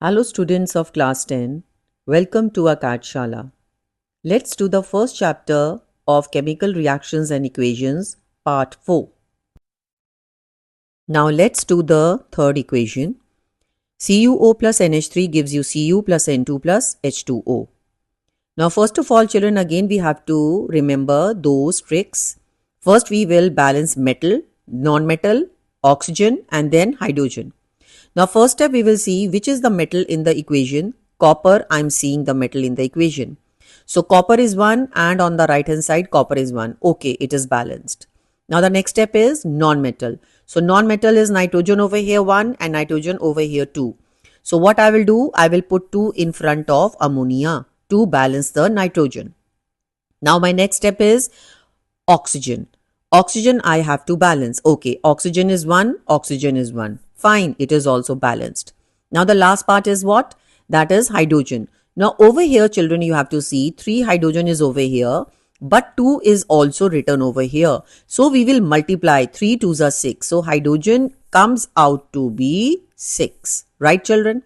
Hello students of class 10, welcome to our Shala. Let's do the first chapter of chemical reactions and equations, part 4. Now let's do the third equation. CuO plus NH3 gives you Cu plus N2 plus H2O. Now first of all children, again we have to remember those tricks. First we will balance metal, non-metal, oxygen and then hydrogen. Now first step we will see which is the metal in the equation. Copper, I am seeing the metal in the equation. So copper is 1 and on the right hand side copper is 1. Okay, it is balanced. Now the next step is non-metal. So non-metal is nitrogen over here 1 and nitrogen over here 2. So what I will do, I will put 2 in front of ammonia to balance the nitrogen. Now my next step is oxygen. Oxygen I have to balance. Okay, oxygen is 1, oxygen is 1. Fine, it is also balanced. Now the last part is what? That is hydrogen. Now over here children you have to see 3 hydrogen is over here but 2 is also written over here. So we will multiply 3 2s are 6. So hydrogen comes out to be 6. Right children?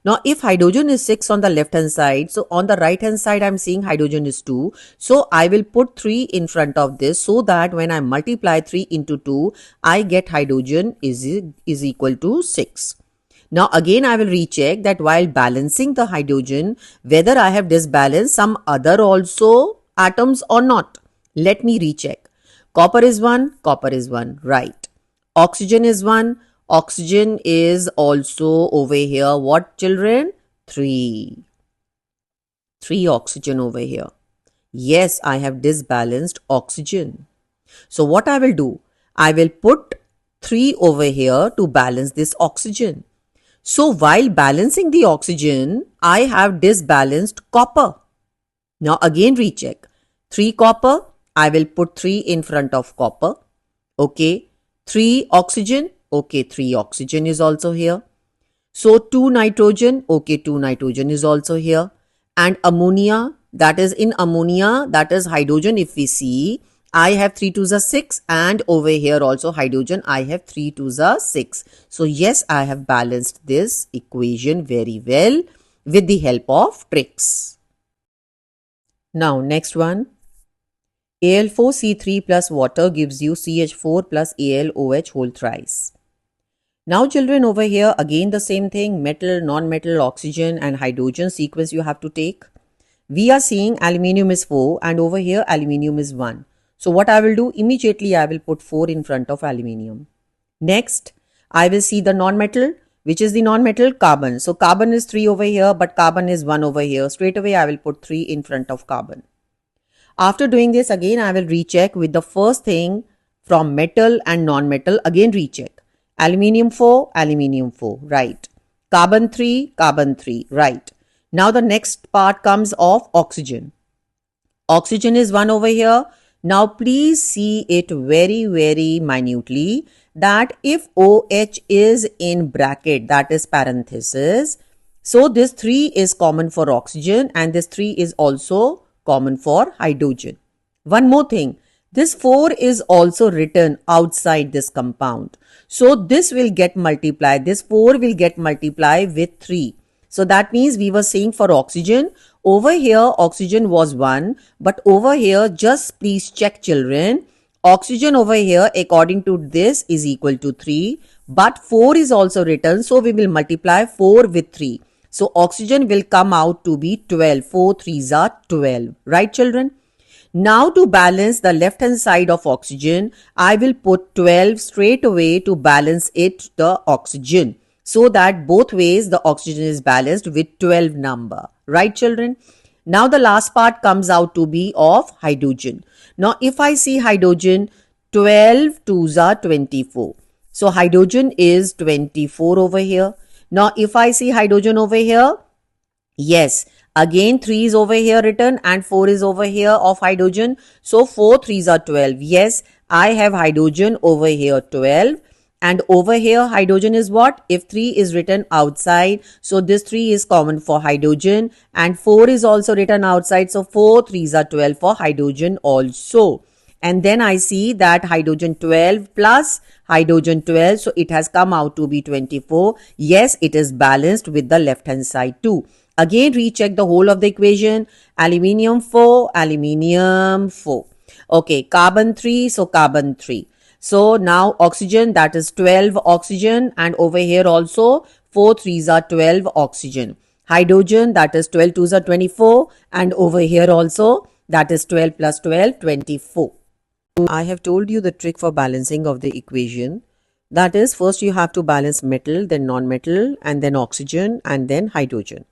Now if hydrogen is 6 on the left hand side, so on the right hand side I am seeing hydrogen is 2. So I will put 3 in front of this so that when I multiply 3 into 2, I get hydrogen is equal to 6. Now again I will recheck that while balancing the hydrogen, whether I have disbalanced some other also atoms or not. Let me recheck. Copper is 1, copper is 1, right. Oxygen is 1, oxygen is also over here. What children? 3. 3 oxygen over here. Yes, I have disbalanced oxygen. So what I will do? I will put 3 over here to balance this oxygen. So while balancing the oxygen, I have disbalanced copper. Now again recheck. 3 copper, I will put 3 in front of copper. Okay. 3 oxygen, okay, 3 oxygen is also here. So 2 nitrogen, okay, 2 nitrogen is also here. And ammonia, that is in ammonia, that is hydrogen if we see. I have 3 2s are 6 and over here also hydrogen I have 3 2s are 6. So yes, I have balanced this equation very well with the help of tricks. Now next one. Al4C3 plus water gives you CH4 plus AlOH whole thrice. Now children over here again the same thing, metal, non-metal, oxygen and hydrogen sequence you have to take. We are seeing aluminium is 4 and over here aluminium is 1. So what I will do, immediately I will put 4 in front of aluminium. Next, I will see the non-metal. Which is the non-metal? Carbon. So carbon is 3 over here but carbon is 1 over here. Straight away I will put 3 in front of carbon. After doing this again I will recheck with the first thing from metal and non-metal. Again recheck. Aluminium 4, aluminium 4, right. Carbon 3, carbon 3, right. Now the next part comes of oxygen. Oxygen is 1 over here. Now please see it very minutely that if OH is in bracket, that is parenthesis, so this 3 is common for oxygen and this 3 is also common for hydrogen. One more thing, this 4 is also written outside this compound. So this will get multiplied, this 4 will get multiplied with 3. So that means we were saying for oxygen, over here oxygen was 1, but over here just please check children, oxygen over here according to this is equal to 3, but 4 is also written, so we will multiply 4 with 3. So oxygen will come out to be 12, 4 3s are 12, right children? Now to balance the left hand side of oxygen, I will put 12 straight away to balance it the oxygen. So that both ways the oxygen is balanced with 12 number. Right children? Now the last part comes out to be of hydrogen. Now if I see hydrogen, 12 2s are 24. So hydrogen is 24 over here. Now if I see hydrogen over here, yes, again 3 is over here written and 4 is over here of hydrogen. So 4 3s are 12. Yes, I have hydrogen over here 12. And over here hydrogen is what? If 3 is written outside, so this 3 is common for hydrogen and 4 is also written outside. So 4 3s are 12 for hydrogen also. and then I see that hydrogen 12 plus hydrogen 12, so it has come out to be 24. Yes, it is balanced with the left hand side too. Again, recheck the whole of the equation. Aluminium 4, aluminium 4. Okay, carbon 3, so carbon 3. So now oxygen, that is 12 oxygen, and over here also 4 3s are 12 oxygen. Hydrogen, that is 12 2s are 24, and over here also that is 12 plus 12, 24. I have told you the trick for balancing of the equation. That is, first you have to balance metal, then non-metal, and then oxygen, and then hydrogen.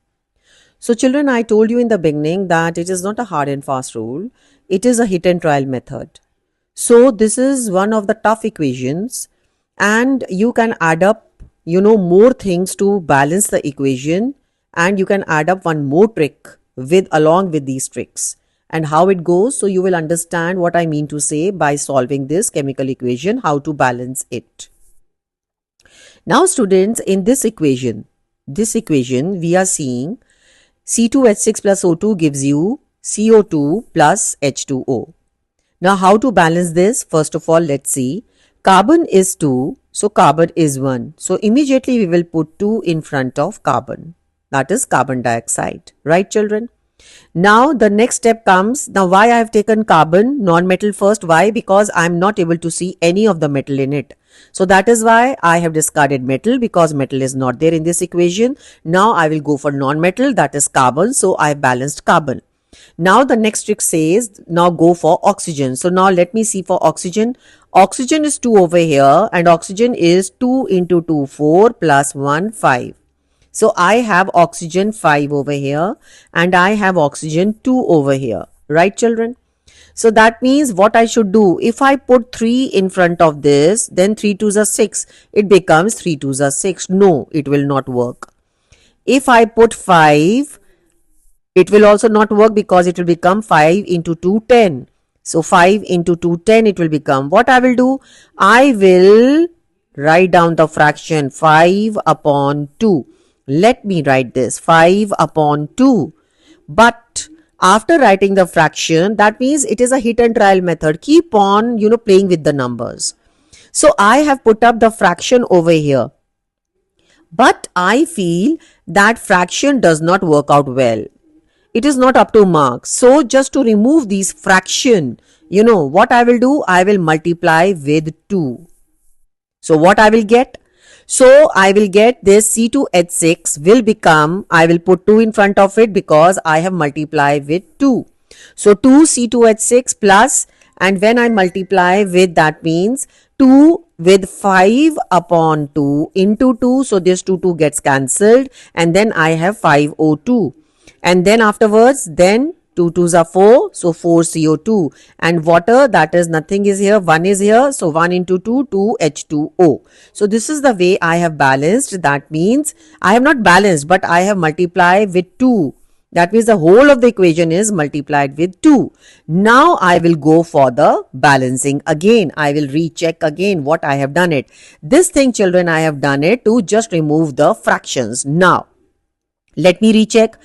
So children, I told you in the beginning that it is not a hard and fast rule. It is a hit and trial method. So this is one of the tough equations, and you can add up, more things to balance the equation, and you can add up one more trick along with these tricks and how it goes. So you will understand what I mean to say by solving this chemical equation, how to balance it. Now students, in this equation we are seeing C2H6 plus O2 gives you CO2 plus H2O. Now how to balance this? First of all, let's see. Carbon is 2, so carbon is 1. So immediately we will put 2 in front of carbon. That is carbon dioxide. Right children? Now the next step comes. Now why I have taken carbon, non-metal first? Why? Because I am not able to see any of the metal in it. So that is why I have discarded metal, because metal is not there in this equation. Now I will go for non-metal, that is carbon. So I have balanced carbon. Now the next trick says, now go for oxygen. So now let me see for oxygen. Oxygen is 2 over here, and oxygen is 2 into 2, 4 plus 1, 5. So I have oxygen 5 over here, and I have oxygen 2 over here. Right children? So that means what I should do, if I put 3 in front of this, then 3 2s are 6. It becomes 3 2s are 6. No, it will not work. If I put 5, it will also not work, because it will become 5 into 2, 10. So 5 into 2, 10 it will become. What I will do? I will write down the fraction 5 upon 2. Let me write this 5 upon 2. But after writing the fraction, that means it is a hit and trial method. Keep on, playing with the numbers. So I have put up the fraction over here. But I feel that fraction does not work out well. It is not up to mark. So just to remove these fraction, what I will do? I will multiply with 2. So what I will get? So I will get this C2H6 will become, I will put 2 in front of it because I have multiplied with 2. So 2 C2H6 plus, and when I multiply with, that means 2 with 5 upon 2 into 2. So this 2 gets cancelled, and then I have 5O2. And then afterwards, then 2 2s are 4, so 4 CO2, and water, that is nothing is here, 1 is here, so 1 into 2, 2 H2O. So this is the way I have balanced. That means I have not balanced, but I have multiplied with 2. That means the whole of the equation is multiplied with 2. Now I will go for the balancing again. I will recheck again what I have done it. This thing children, I have done it to just remove the fractions. Now let me recheck.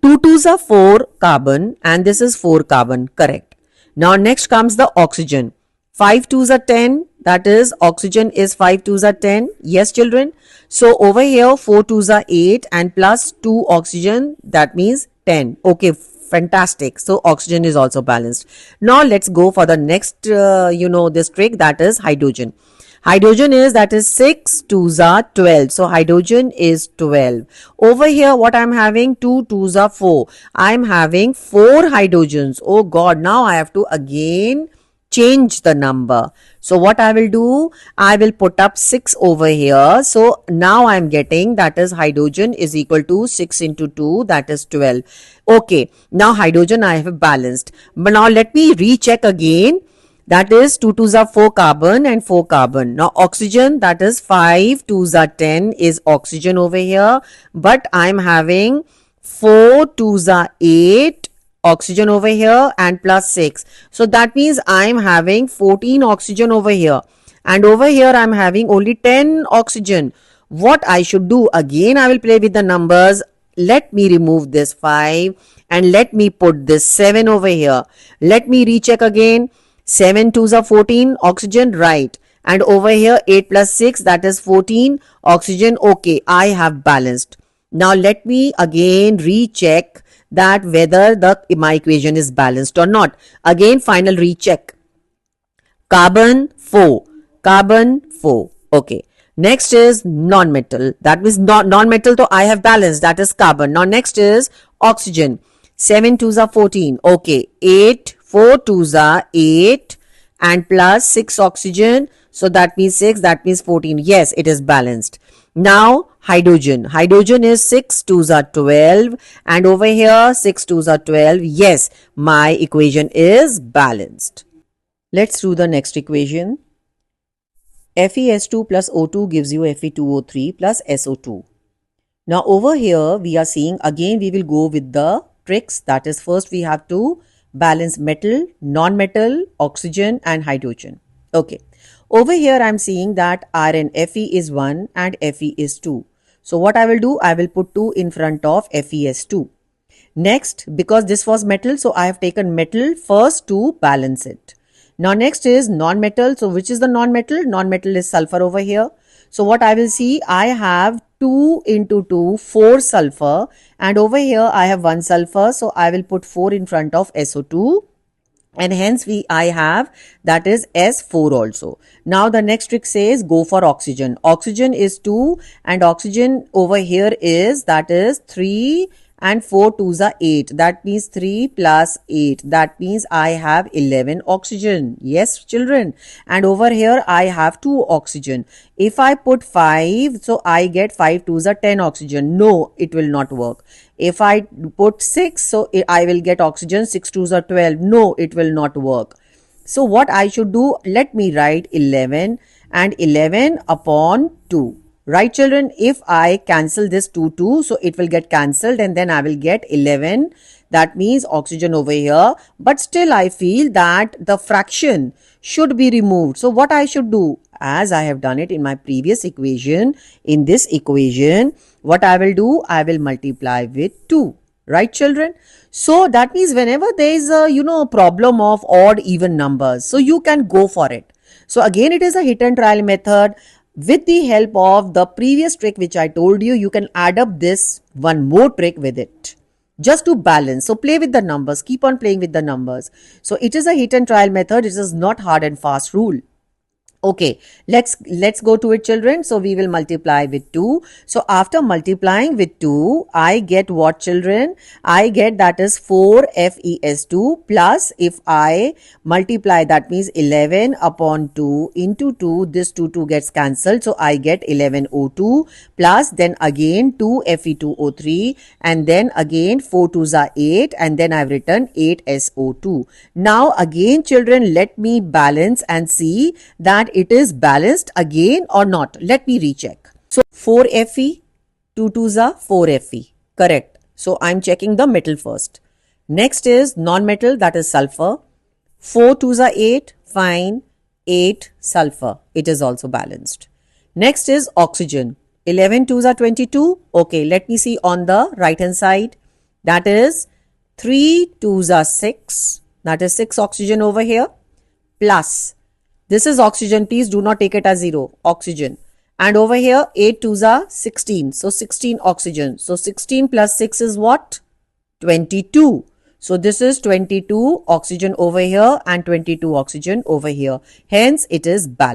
2 2s are 4 carbon, and this is 4 carbon, correct. Now next comes the oxygen. 5 2s are 10, that is oxygen is 5 2s are 10. Yes children. So over here 4 2s are 8, and plus 2 oxygen, that means 10. Okay, fantastic. So oxygen is also balanced. Now let's go for the next this trick, that is hydrogen. Hydrogen is, that is 6 2s are 12. So hydrogen is 12. Over here what I am having, 2 2s are 4. I am having 4 hydrogens. Oh God, now I have to again change the number. So what I will do, I will put up 6 over here. So now I am getting, that is hydrogen is equal to 6 into 2, that is 12. Okay, now hydrogen I have balanced. But now let me recheck again. That is 2 2s are 4 carbon and 4 carbon. Now oxygen, that is 5 2s are 10 is oxygen over here. But I am having 4 2s are 8 oxygen over here, and plus 6. So that means I am having 14 oxygen over here. And over here I am having only 10 oxygen. What I should do? Again I will play with the numbers. Let me remove this 5 and let me put this 7 over here. Let me recheck again. 7 2s are 14 oxygen, right. And over here 8 plus 6, that is 14 oxygen. Okay, I have balanced. Now let me again recheck that whether my equation is balanced or not. Again, final recheck. Carbon 4, carbon 4. Okay. Next is non-metal. That means non-metal, so I have balanced. That is carbon. Now next is oxygen. 7 2s are 14. Okay. 8, 4 2s are 8 and plus 6 oxygen. So that means 6, that means 14. Yes, it is balanced. Now hydrogen. Hydrogen is 6 2s are 12 and over here 6 2s are 12. Yes, my equation is balanced. Let's do the next equation. FeS2 plus O2 gives you Fe2O3 plus SO2. Now over here we are seeing, again we will go with the tricks. That is, first we have to balance metal, non-metal, oxygen and hydrogen. Okay. Over here I am seeing that Rn Fe is 1 and Fe is 2. So what I will do, I will put 2 in front of FeS2. Next, because this was metal, so I have taken metal first to balance it. Now next is non-metal. So which is the non-metal? Non-metal is sulfur over here. So what I will see, I have 2 into 2, 4 sulfur, and over here I have 1 sulfur. So I will put 4 in front of SO2 and hence I have, that is S4 also. Now the next trick says go for oxygen. Oxygen is 2 and oxygen over here is, that is 3 and 4 2s are 8. That means 3 plus 8. That means I have 11 oxygen. Yes, children. And over here I have 2 oxygen. If I put 5, so I get 5 2s are 10 oxygen. No, it will not work. If I put 6, so I will get oxygen. 6 2s are 12. No, it will not work. So what I should do, let me write 11 and 11 upon 2. Right, children? If I cancel this 2, so it will get cancelled and then I will get 11. That means oxygen over here. But still I feel that the fraction should be removed. So what I should do, as I have done it in my previous equation, in this equation, what I will do, I will multiply with 2. Right, children? So that means whenever there is a, problem of odd even numbers, so you can go for it. So again, it is a hit and trial method. With the help of the previous trick which I told you, you can add up this one more trick with it just to balance. So play with the numbers, keep on playing with the numbers. So it is a hit and trial method. It is not hard and fast rule. Okay, let's go to it, children. So we will multiply with 2. So after multiplying with 2, I get what, children? I get, that is 4 FeS2 plus, if I multiply, that means 11 upon 2 into 2, this 2 gets cancelled. So I get 11 O2 plus then again 2 Fe2O3 and then again 4 2s are 8 and then I've written 8 SO2. Now again, children, let me balance and see that it is balanced again or not. Let me recheck. So 4 Fe, 2 2s are 4 Fe. Correct. So I'm checking the metal first. Next is non-metal, that is sulfur. 4 2s are 8. Fine. 8 sulfur. It is also balanced. Next is oxygen. 11 2s are 22. Okay, let me see on the right hand side. That is 3 2s are 6. That is 6 oxygen over here. Plus, this is oxygen. Please do not take it as 0. Oxygen. And over here 8 2s are 16. So 16 oxygen. So 16 plus 6 is what? 22. So this is 22 oxygen over here and 22 oxygen over here. Hence it is balanced.